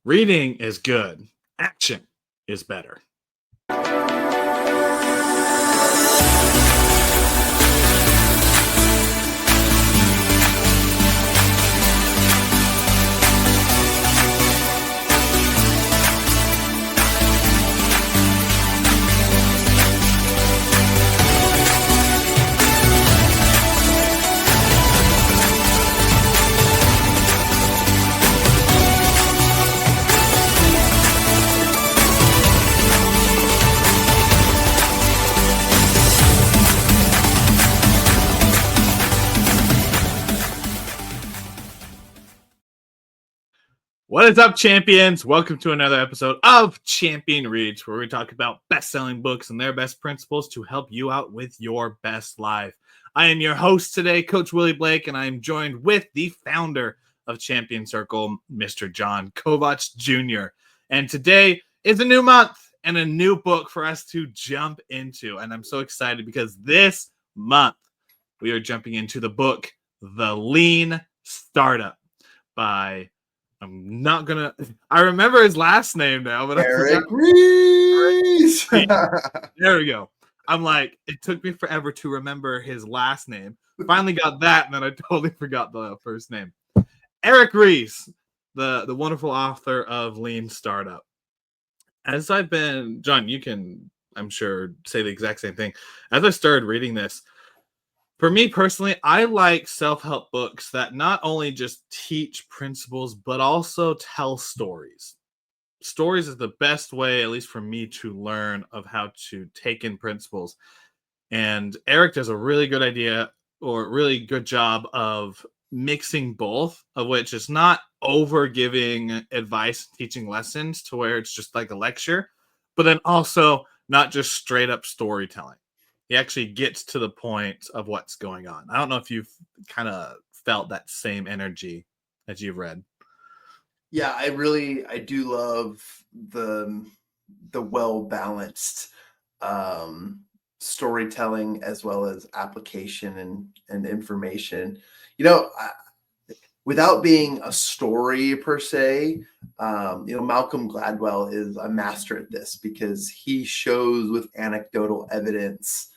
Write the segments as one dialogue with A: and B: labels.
A: Reading is good. Action is better. What is up, champions? Welcome to another episode of Champion Reads, where we talk about best-selling books and their best principles to help you out with your best life. I am your host today, Coach Willie Blake, and I am joined with the founder of Champion Circle, Mr. John Kovach Jr. And today is a new month and a new book for us to jump into. And I'm so excited because this month we are jumping into the book, The Lean Startup by... I remember his last name now, but
B: Eric Ries.
A: There we go. I'm like, it took me forever to remember his last name. Finally got that, and then I totally forgot the first name. Eric Ries, the wonderful author of Lean Startup. As I've been, John, you can, I'm sure, say the exact same thing. As I started reading this, for me personally, I like self-help books that not only just teach principles, but also tell stories. Stories is the best way, at least for me, to learn of how to take in principles. And Eric does a really good idea or really good job of mixing both, of which is not over giving advice, teaching lessons to where it's just like a lecture, but then also not just straight up storytelling. He actually gets to the point of what's going on. I don't know if you've kind of felt that same energy as you've read.
B: Yeah, I do love the well-balanced storytelling as well as application and information. Without being a story per se, Malcolm Gladwell is a master at this because he shows with anecdotal evidence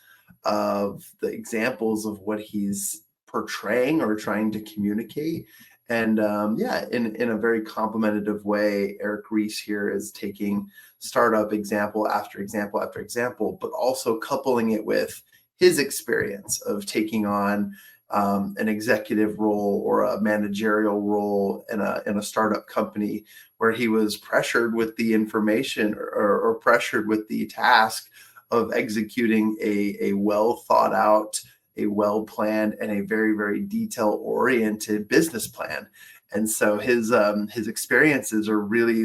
B: of the examples of what he's portraying or trying to communicate. And in a very complementative way, Eric Ries here is taking startup example after example after example, but also coupling it with his experience of taking on an executive role or a managerial role in a startup company where he was pressured with the information or pressured with the task of executing a well thought out, a well planned, and a very, very detail oriented business plan. And so his experiences are really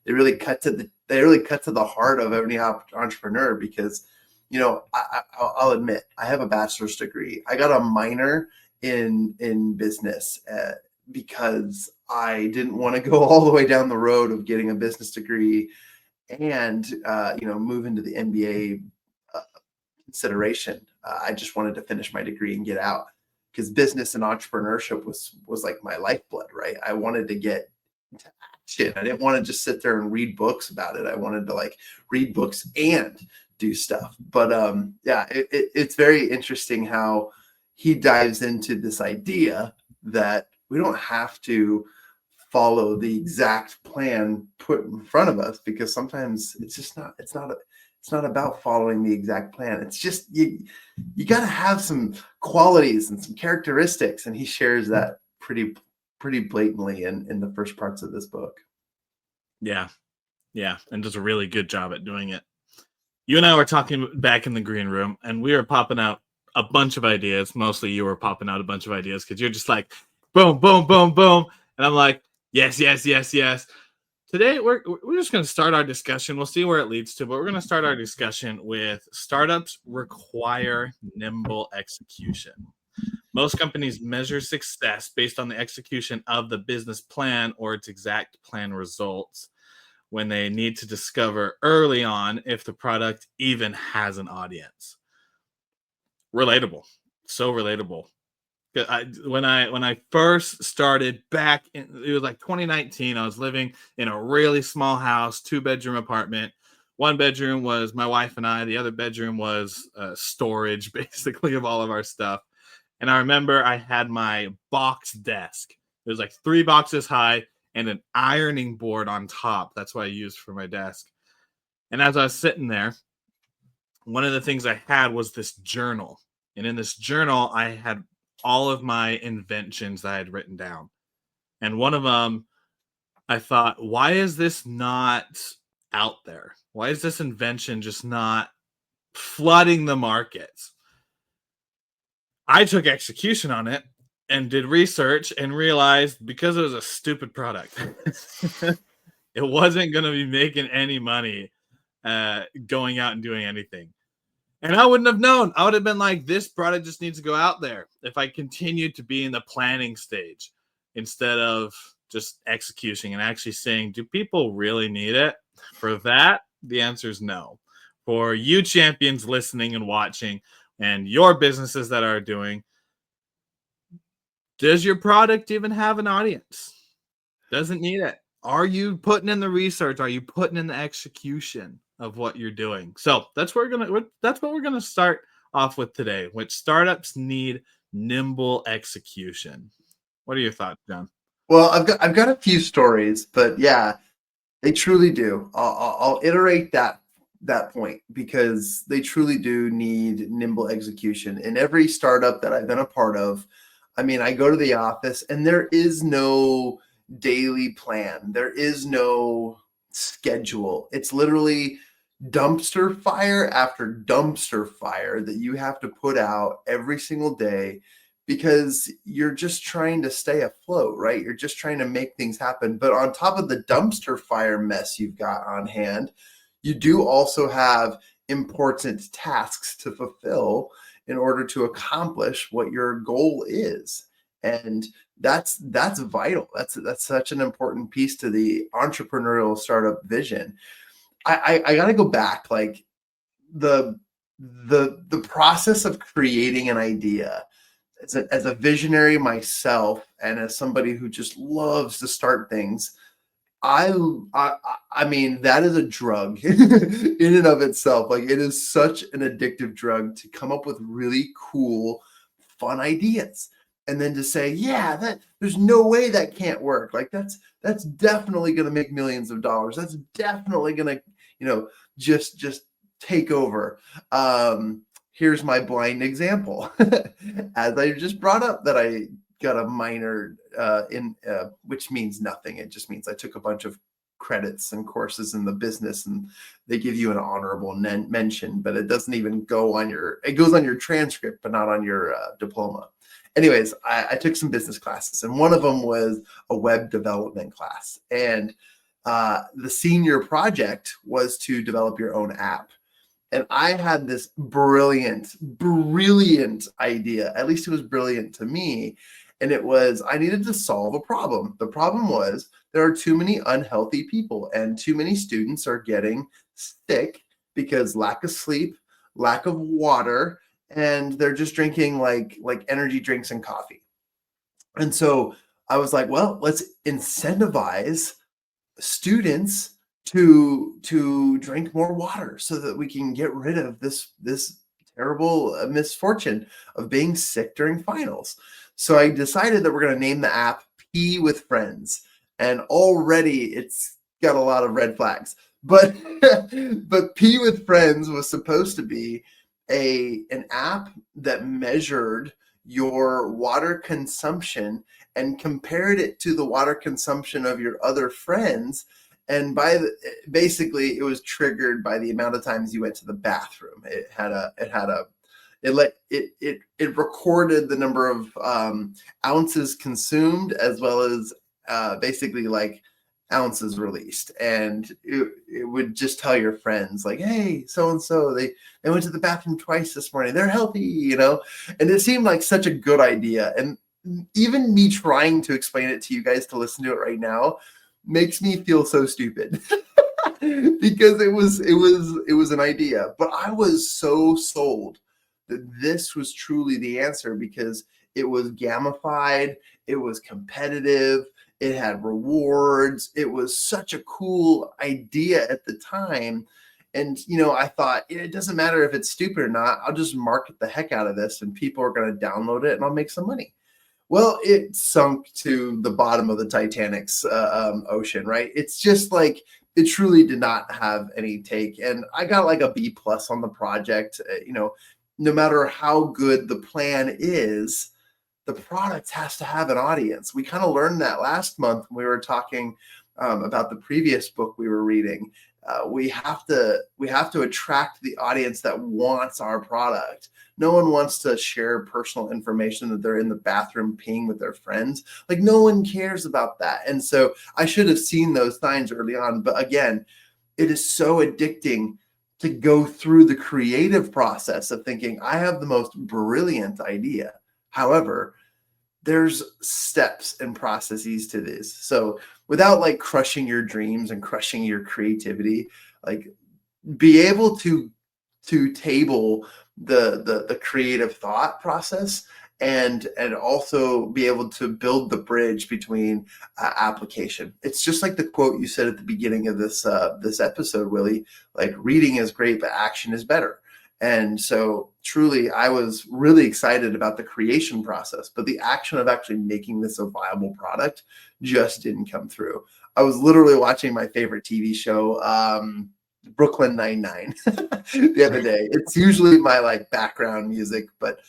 B: they really cut to the heart of any entrepreneur because, I'll admit I have a bachelor's degree. I got a minor in business because I didn't want to go all the way down the road of getting a business degree and move into the MBA consideration. I just wanted to finish my degree and get out because business and entrepreneurship was like my lifeblood, right? I wanted to get into action. I didn't want to just sit there and read books about it. I wanted to read books and do stuff. But it's very interesting how he dives into this idea that we don't have to follow the exact plan put in front of us because sometimes it's not about following the exact plan. It's just you got to have some qualities and some characteristics, and he shares that pretty blatantly in the first parts of this book.
A: Yeah, and does a really good job at doing it. You and I were talking back in the green room, and we were popping out a bunch of ideas. Mostly you were popping out a bunch of ideas because you're just like, boom, boom, boom, boom. And I'm like, yes. Today, we're just going to start our discussion. We'll see where it leads to, but we're going to start our discussion with startups require nimble execution. Most companies measure success based on the execution of the business plan or its exact plan results when they need to discover early on if the product even has an audience. Relatable. So relatable. When I first started back in, it was like 2019. I was living in a really small house, 2-bedroom apartment. One bedroom was my wife and I. The other bedroom was storage, basically, of all of our stuff. And I remember I had my box desk. It was like 3 boxes high and an ironing board on top. That's what I used for my desk. And as I was sitting there, one of the things I had was this journal. And in this journal, I had all of my inventions that I had written down. And one of them, I thought, why is this not out there? Why is this invention just not flooding the markets? I took execution on it and did research and realized because it was a stupid product, it wasn't going to be making any money going out and doing anything. And I wouldn't have known. I would have been like, this product just needs to go out there if I continued to be in the planning stage instead of just executing and actually saying, do people really need it? For that, the answer is no. For you champions listening and watching and your businesses that are doing, does your product even have an audience? Doesn't need it. Are you putting in the research? Are you putting in the execution of what you're doing? So that's what we're gonna start off with today, which startups need nimble execution. What are your thoughts, John?
B: Well, I've got a few stories, but yeah, they truly do. I'll iterate that point because they truly do need nimble execution. In every startup that I've been a part of, I mean, I go to the office and there is no daily plan. There is no schedule. It's literally dumpster fire after dumpster fire that you have to put out every single day because you're just trying to stay afloat, right? You're just trying to make things happen. But on top of the dumpster fire mess you've got on hand, you do also have important tasks to fulfill in order to accomplish what your goal is. And that's vital. That's such an important piece to the entrepreneurial startup vision. I got to go back, like the process of creating an idea as a visionary myself and as somebody who just loves to start things. I mean, that is a drug in and of itself. Like, it is such an addictive drug to come up with really cool, fun ideas. And then to say, yeah, that there's no way that can't work. Like that's definitely going to make millions of dollars. That's definitely going to, just take over. Here's my blind example. As I just brought up that I got a minor which means nothing. It just means I took a bunch of credits and courses in the business and they give you an honorable mention, but it doesn't even go on it goes on your transcript, but not on your diploma. Anyways, I took some business classes and one of them was a web development class. And the senior project was to develop your own app. And I had this brilliant idea. At least it was brilliant to me. And it was, I needed to solve a problem. The problem was there are too many unhealthy people and too many students are getting sick because lack of sleep, lack of water, and they're just drinking like energy drinks and coffee. And so I was like, well, let's incentivize students to drink more water so that we can get rid of this terrible misfortune of being sick during finals. So I decided that we're going to name the app Pee with Friends. And already it's got a lot of red flags. But Pee with Friends was supposed to be an app that measured your water consumption and compared it to the water consumption of your other friends. And basically it was triggered by the amount of times you went to the bathroom. It recorded the number of ounces consumed as well as basically like ounces released, and it would just tell your friends like, hey, so-and-so, they went to the bathroom twice this morning, they're healthy, and it seemed like such a good idea. And even me trying to explain it to you guys to listen to it right now makes me feel so stupid because it was an idea, but I was so sold that this was truly the answer because It was gamified. It was competitive. It had rewards. It was such a cool idea at the time. And, I thought, it doesn't matter if it's stupid or not. I'll just market the heck out of this and people are going to download it and I'll make some money. Well, it sunk to the bottom of the Titanic's ocean, right? It's just like, it truly did not have any take. And I got like a B+ on the project. No matter how good the plan is, the product has to have an audience. We kind of learned that last month when we were talking about the previous book we were reading. We have to attract the audience that wants our product. No one wants to share personal information that they're in the bathroom peeing with their friends. Like, no one cares about that. And so I should have seen those signs early on. But again, it is so addicting to go through the creative process of thinking, I have the most brilliant idea. However, there's steps and processes to this. So without like crushing your dreams and crushing your creativity, like be able to table the creative thought process and also be able to build the bridge between application. It's just like the quote you said at the beginning of this episode, Willie, like reading is great, but action is better. And so truly, I was really excited about the creation process, but the action of actually making this a viable product just didn't come through. I was literally watching my favorite TV show, Brooklyn Nine-Nine, the other day. It's usually my like background music, but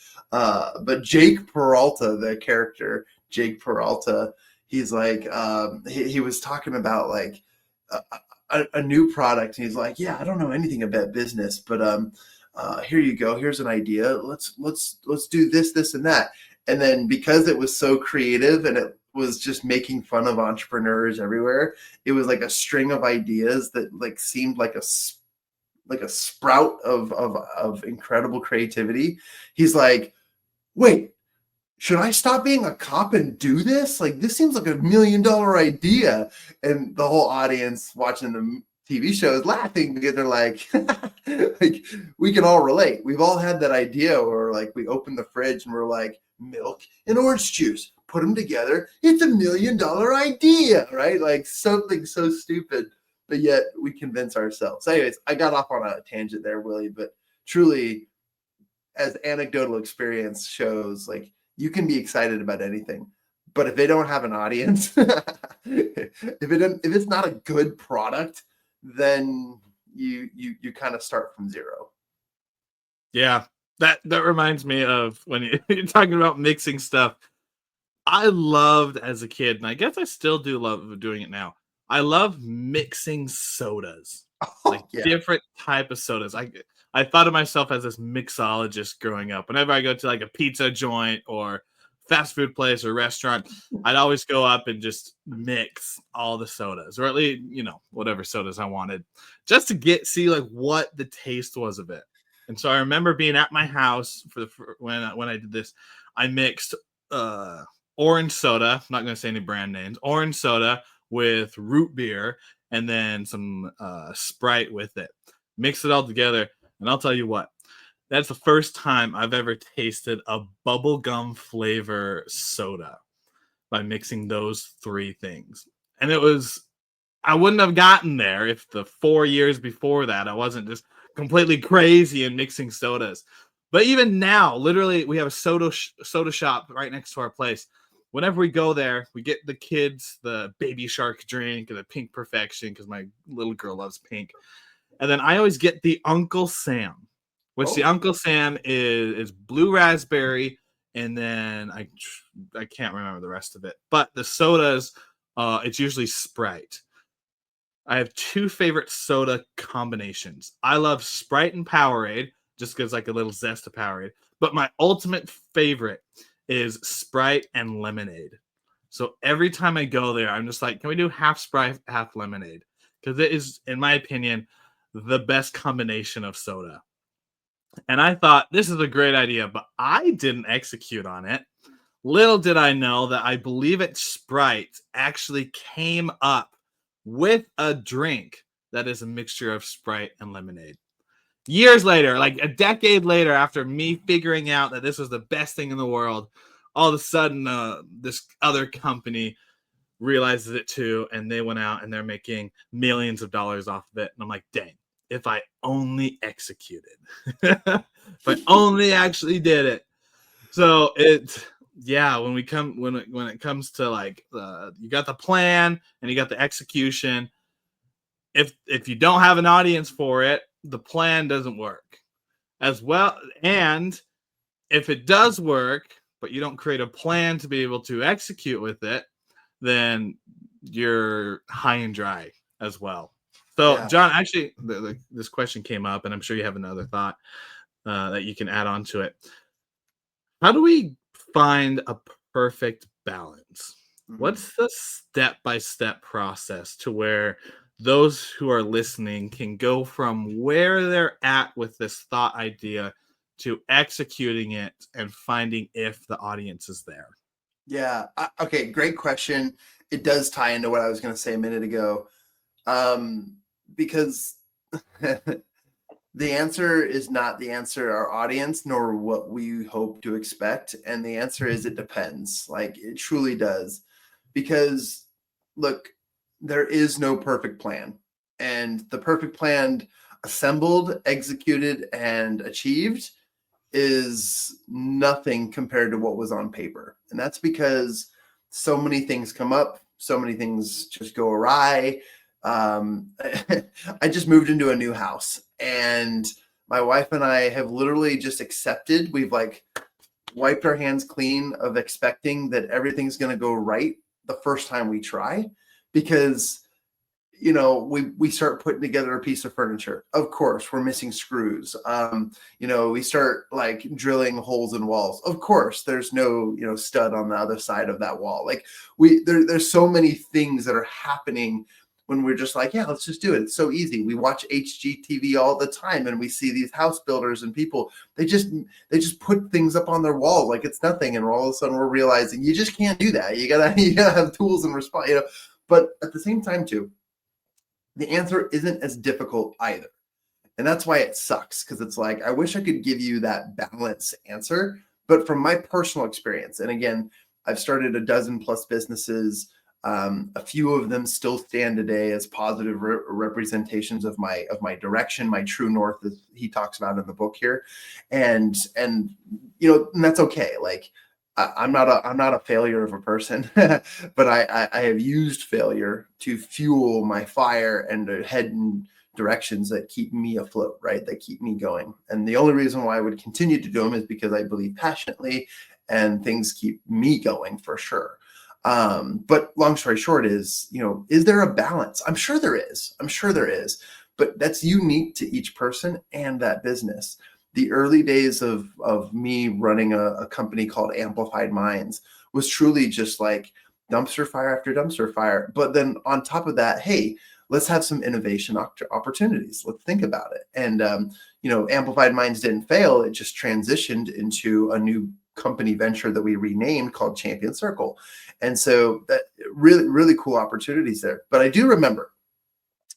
B: Jake Peralta, the character, Jake Peralta, he's like, he was talking about like a new product. And he's like, yeah, I don't know anything about business, but here you go. Here's an idea. Let's do this, and that. And then because it was so creative and it was just making fun of entrepreneurs everywhere, it was like a string of ideas that like seemed like a sprout of incredible creativity. He's like, wait, should I stop being a cop and do this? Like, this seems like $1 million idea. And the whole audience watching the TV show is laughing because they're like, like, we can all relate. We've all had that idea where like we open the fridge and we're like, milk and orange juice, put them together. It's $1 million idea, right? Like something so stupid, but yet we convince ourselves. Anyways, I got off on a tangent there, Willie, but truly, as anecdotal experience shows, like you can be excited about anything, but if they don't have an audience, if it's not a good product, then you kind of start from zero.
A: Yeah, that reminds me of when you're talking about mixing stuff. I loved as a kid, and I guess I still do love doing it now. I love mixing sodas, like different type of sodas. I thought of myself as this mixologist growing up. Whenever I go to like a pizza joint or fast food place or restaurant, I'd always go up and just mix all the sodas, or at least, whatever sodas I wanted, just to see like what the taste was of it. And so I remember being at my house when I did this. I mixed orange soda, I'm not going to say any brand names, orange soda with root beer and then some Sprite with it. Mix it all together, and I'll tell you what, that's the first time I've ever tasted a bubblegum flavor soda by mixing those three things. And I wouldn't have gotten there if the 4 years before that I wasn't just completely crazy and mixing sodas. But even now, literally, we have a soda shop right next to our place. Whenever we go there, we get the kids the Baby Shark drink and the Pink Perfection because my little girl loves pink. And then I always get the Uncle Sam, which the Uncle Sam is blue raspberry, and then I can't remember the rest of it. But the sodas, it's usually Sprite. I have two favorite soda combinations. I love Sprite and Powerade, just because like a little zest of Powerade. But my ultimate favorite is Sprite and lemonade. So every time I go there, I'm just like, can we do half Sprite, half lemonade? Because it is, in my opinion, the best combination of soda. And I thought, this is a great idea, but I didn't execute on it. Little did I know that I believe Sprite actually came up with a drink that is a mixture of Sprite and lemonade. Years later, like a decade later, after me figuring out that this was the best thing in the world, all of a sudden, this other company realizes it too, and they went out and they're making millions of dollars off of it. And I'm like, dang, if I only executed, if I only actually did it. So when it comes to like you got the plan and you got the execution. If you don't have an audience for it, the plan doesn't work as well. And if it does work, but you don't create a plan to be able to execute with it, then you're high and dry as well. So,
B: Yeah.
A: John, actually, this question came up, and I'm sure you have another thought that you can add on to it. How do we find a perfect balance? What's the step-by-step process to where those who are listening can go from where they're at with this thought idea to executing it and finding if the audience is there?
B: Yeah. Okay. Great question. It does tie into what I was going to say a minute ago, because the answer is not the answer our audience nor what we hope to expect. And the answer is it depends. Like it truly does. Because look, there is no perfect plan. And the perfect plan assembled, executed, and achieved is nothing compared to what was on paper. And that's because so many things come up, so many things just go awry. I just moved into a new house, and my wife and I have literally just accepted. We've like wiped our hands clean of expecting that everything's going to go right the first time we try, because we start putting together a piece of furniture. Of course, we're missing screws. We start like drilling holes in walls. Of course, there's no, stud on the other side of that wall. Like there's so many things that are happening when we're just like, yeah, let's just do it. It's so easy. We watch HGTV all the time, and we see these house builders and people, they just put things up on their wall like it's nothing. And all of a sudden we're realizing you just can't do that. You gotta have tools and respond, but at the same time too, the answer isn't as difficult either. And that's why it sucks, because it's like, I wish I could give you that balanced answer. But from my personal experience, and again, I've started a dozen plus businesses. A few of them still stand today as positive representations of my direction, my true north, as he talks about in the book here. And that's okay. Like, I'm not a failure of a person, but I have used failure to fuel my fire and to head in directions that keep me afloat, right? That keep me going. And the only reason why I would continue to do them is because I believe passionately, and things keep me going for sure. But long story short is there a balance? I'm sure there is. But that's unique to each person and that business. The early days of me running a company called Amplified Minds was truly just like dumpster fire after dumpster fire. But then on top of that, hey, let's have some innovation opportunities. Let's think about it. And, Amplified Minds didn't fail. It just transitioned into a new company venture that we renamed called Champion Circle. And so that really, really cool opportunities there. But I do remember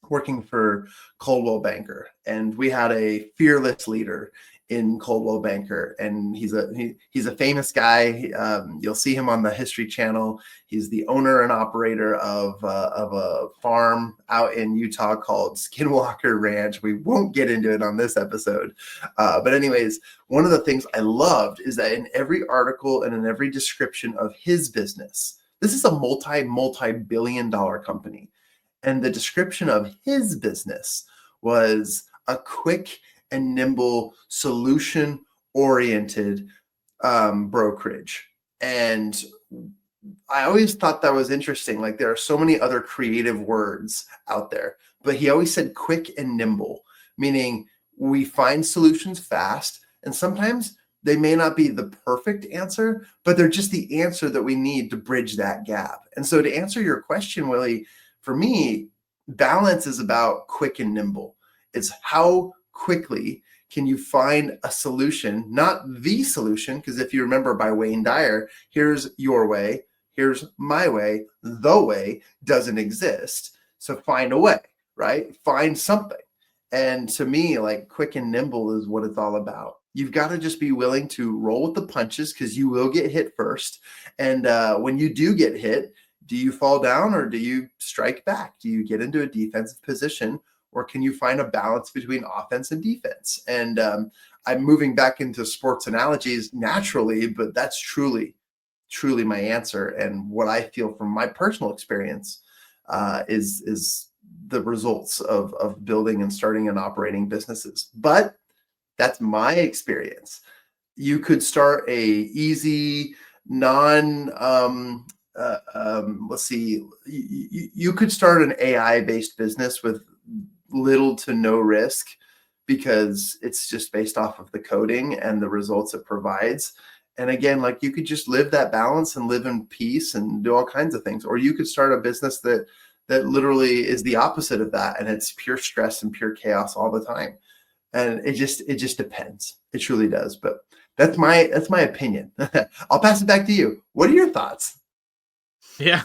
B: working for Coldwell Banker, and we had a fearless leader in Coldwell Banker, and he's a famous guy. You'll see him on the History Channel. He's the owner and operator of a farm out in Utah called Skinwalker Ranch. We won't get into it on this episode, but anyways, one of the things I loved is that in every article and in every description of his business, this is a multi-billion-dollar company. And the description of his business was a quick and nimble, solution-oriented brokerage. And I always thought that was interesting. Like, there are so many other creative words out there, but he always said quick and nimble, meaning we find solutions fast, and sometimes they may not be the perfect answer, but they're just the answer that we need to bridge that gap. And so to answer your question, Willie, for me, balance is about quick and nimble. It's how quickly can you find a solution, not the solution, because if you remember by Wayne Dyer, here's your way, here's my way, the way doesn't exist. So find a way, right? Find something. And to me, like, quick and nimble is what it's all about. You've got to just be willing to roll with the punches, because you will get hit first. And when you do get hit, do you fall down or do you strike back? Do you get into a defensive position, or can you find a balance between offense and defense? And I'm moving back into sports analogies naturally, but that's truly my answer. And what I feel from my personal experience is the results of building and starting and operating businesses. But that's my experience. You could start a easy, let's see, you could start an AI-based business with little to no risk, because it's just based off of the coding and the results it provides. And again, like, you could just live that balance and live in peace and do all kinds of things. Or you could start a business that literally is the opposite of that, and it's pure stress and pure chaos all the time. And it just depends. It truly does. But that's my opinion. I'll pass it back to you. What are your thoughts?
A: Yeah.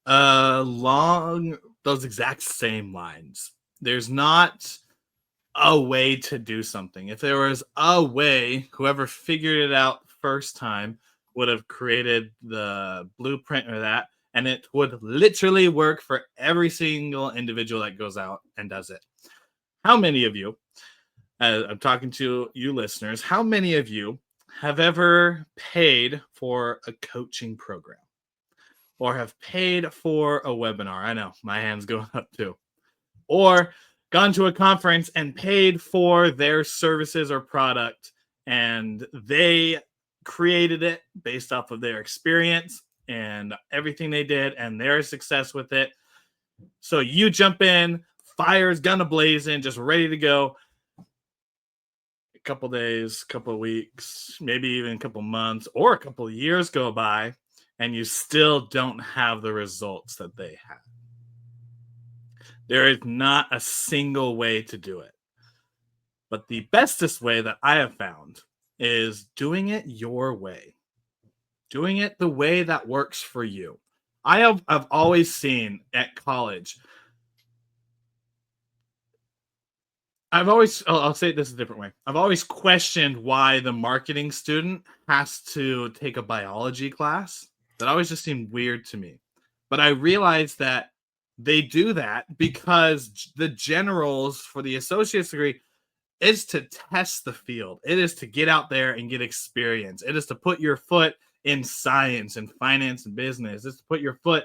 A: Along those exact same lines. There's not a way to do something. If there was a way, whoever figured it out first time would have created the blueprint or that, and it would literally work for every single individual that goes out and does it. How many of you, I'm talking to you listeners, how many of you have ever paid for a coaching program or have paid for a webinar? I know my hand's going up too. Or gone to a conference and paid for their services or product, and they created it based off of their experience and everything they did and their success with it. So you jump in, fire's gun a-blazing, just ready to go. A couple days, couple of weeks, maybe even a couple months or a couple of years go by, and you still don't have the results that they had. There is not a single way to do it. But the bestest way that I have found is doing it your way. Doing it the way that works for you. I've always seen at college, I'll say it this a different way. I've always questioned why the marketing student has to take a biology class. That always just seemed weird to me. But I realized that they do that because the generals for the associate's degree is to test the field. It is to get out there and get experience. It is to put your foot in science and finance and business. It's to put your foot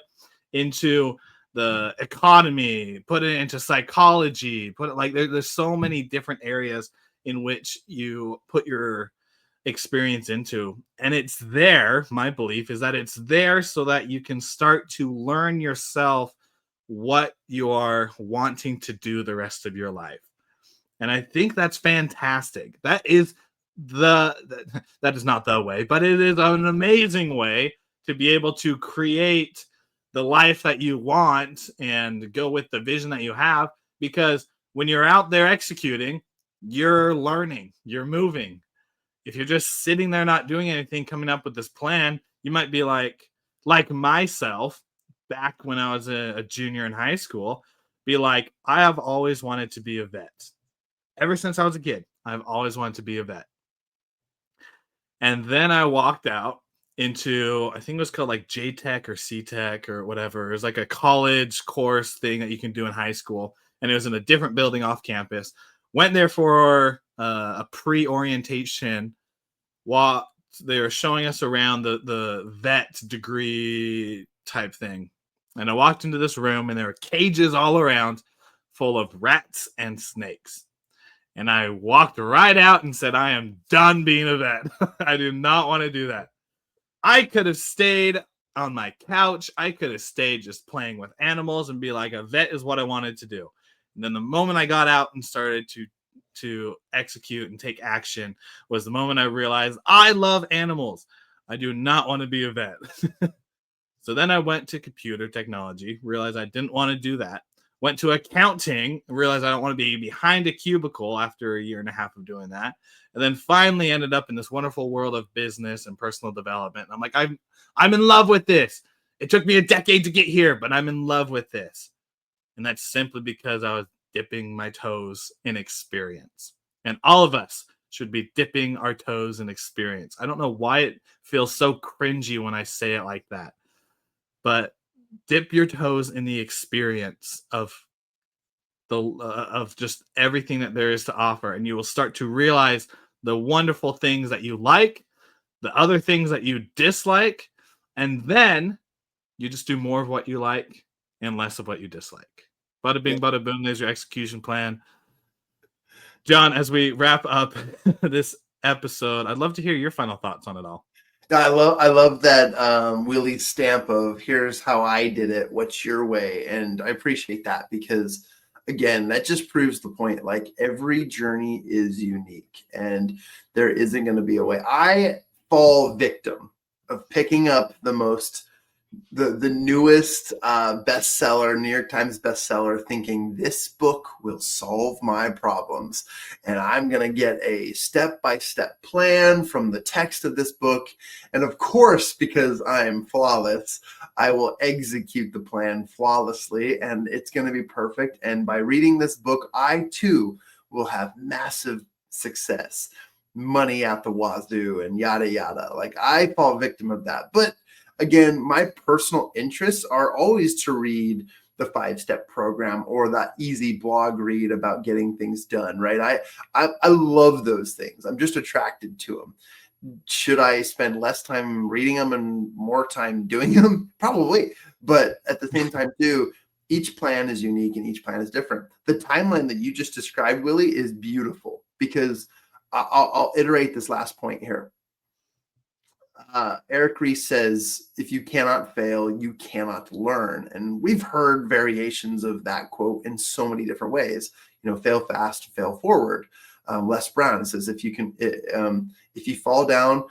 A: into the economy, put it into psychology, put it like there's so many different areas in which you put your experience into. And it's there, my belief is that it's there so that you can start to learn yourself what you are wanting to do the rest of your life. And I think that's fantastic. That is not the way, but it is an amazing way to be able to create the life that you want and go with the vision that you have. Because when you're out there executing, you're learning, you're moving. If you're just sitting there not doing anything, coming up with this plan, you might be like myself back when I was a junior in high school, be like, I have always wanted to be a vet. Ever since I was a kid, I've always wanted to be a vet. And then I walked out into, I think it was called like J-Tech or C-Tech or whatever. It was like a college course thing that you can do in high school. And it was in a different building off campus. Went there for a pre-orientation while they were showing us around the vet degree type thing. And I walked into this room and there were cages all around full of rats and snakes. And I walked right out and said, I am done being a vet. I do not want to do that. I could have stayed on my couch. I could have stayed just playing with animals and be like, a vet is what I wanted to do. And then the moment I got out and started to execute and take action was the moment I realized I love animals. I do not want to be a vet. So then I went to computer technology, realized I didn't want to do that. Went to accounting, realized I don't want to be behind a cubicle after a year and a half of doing that. And then finally ended up in this wonderful world of business and personal development. And I'm like, I'm in love with this. It took me a decade to get here, but I'm in love with this. And that's simply because I was dipping my toes in experience. And all of us should be dipping our toes in experience. I don't know why it feels so cringy when I say it like that, but dip your toes in the experience of just everything that there is to offer, and you will start to realize the wonderful things that you like, the other things that you dislike, and then you just do more of what you like and less of what you dislike. Bada bing, bada boom. There's your execution plan. John, as we wrap up this episode, I'd love to hear your final thoughts on it all.
B: I love that Willie stamp of here's how I did it, what's your way, and I appreciate that because again, that just proves the point. Like every journey is unique, and there isn't going to be a way. I fall victim of picking up the newest bestseller, New York Times bestseller, thinking this book will solve my problems. And I'm going to get a step-by-step plan from the text of this book. And of course, because I'm flawless, I will execute the plan flawlessly and it's going to be perfect. And by reading this book, I too will have massive success, money out the wazoo and yada, yada. Like I fall victim of that. But again, my personal interests are always to read the 5-step program or that easy blog read about getting things done, right? I love those things. I'm just attracted to them. Should I spend less time reading them and more time doing them? Probably. But at the same time, too, each plan is unique and each plan is different. The timeline that you just described, Willie, is beautiful because I'll iterate this last point here. Eric Ries says, if you cannot fail, you cannot learn. And we've heard variations of that quote in so many different ways. You know, fail fast, fail forward. Les Brown says, if you fall down,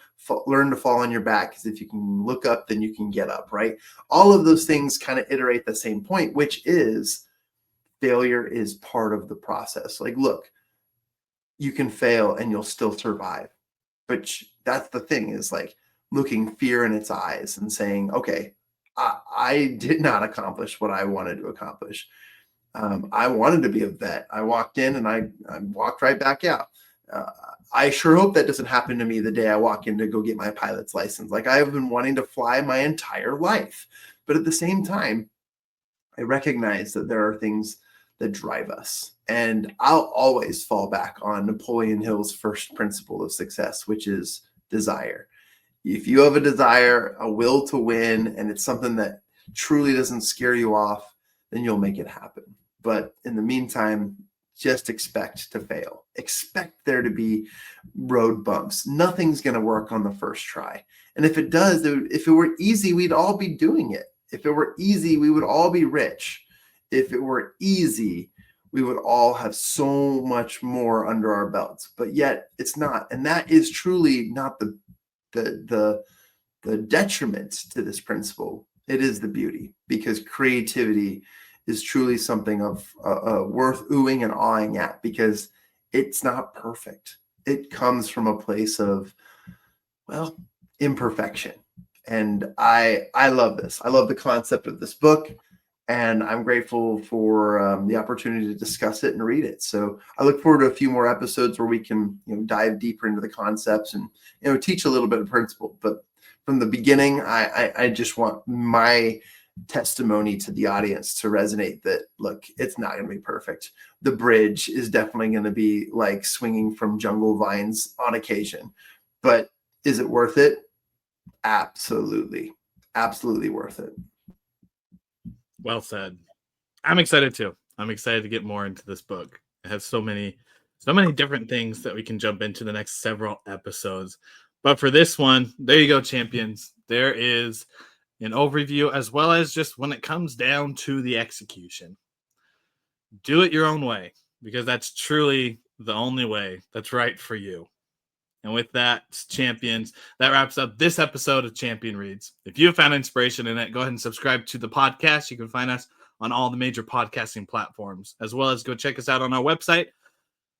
B: learn to fall on your back. Because if you can look up, then you can get up, right? All of those things kind of iterate the same point, which is failure is part of the process. Like, look, you can fail and you'll still survive. But that's the thing is like, looking fear in its eyes and saying, okay, I did not accomplish what I wanted to accomplish. I wanted to be a vet. I walked in and I walked right back out. I sure hope that doesn't happen to me the day I walk in to go get my pilot's license. Like I have been wanting to fly my entire life. But at the same time, I recognize that there are things that drive us. And I'll always fall back on Napoleon Hill's first principle of success, which is desire. If you have a desire, a will to win, and it's something that truly doesn't scare you off, then you'll make it happen. But in the meantime, just expect to fail. Expect there to be road bumps. Nothing's going to work on the first try. And if it does, if it were easy, we'd all be doing it. If it were easy, we would all be rich. If it were easy, we would all have so much more under our belts. But yet it's not. And that is truly not the detriment to this principle. It is the beauty, because creativity is truly something of worth oohing and awing at, because it's not perfect. It comes from a place of, well, imperfection. And I love this. I love the concept of this book, and I'm grateful for the opportunity to discuss it and read it. So I look forward to a few more episodes where we can dive deeper into the concepts and teach a little bit of principle. But from the beginning, I just want my testimony to the audience to resonate that, look, it's not going to be perfect. The bridge is definitely going to be like swinging from jungle vines on occasion. But is it worth it? Absolutely. Absolutely worth it.
A: Well said. I'm excited too. I'm excited to get more into this book. It has so many different things that we can jump into the next several episodes. But for this one, there you go, champions. There is an overview, as well as just when it comes down to the execution. Do it your own way, because that's truly the only way that's right for you. And with that, champions, that wraps up this episode of Champion Reads. If you have found inspiration in it, go ahead and subscribe to the podcast. You can find us on all the major podcasting platforms, as well as go check us out on our website,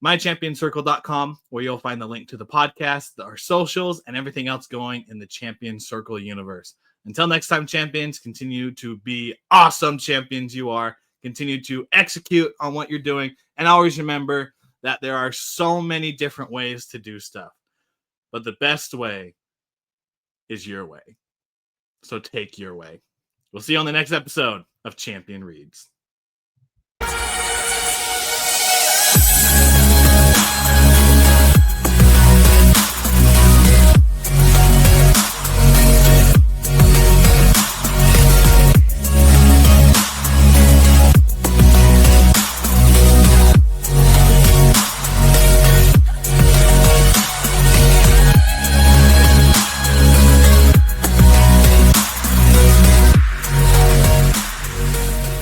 A: mychampionscircle.com, where you'll find the link to the podcast, our socials, and everything else going in the Champion Circle universe. Until next time, champions, continue to be awesome champions you are. Continue to execute on what you're doing. And always remember that there are so many different ways to do stuff, but the best way is your way. So take your way. We'll see you on the next episode of Champion Reads.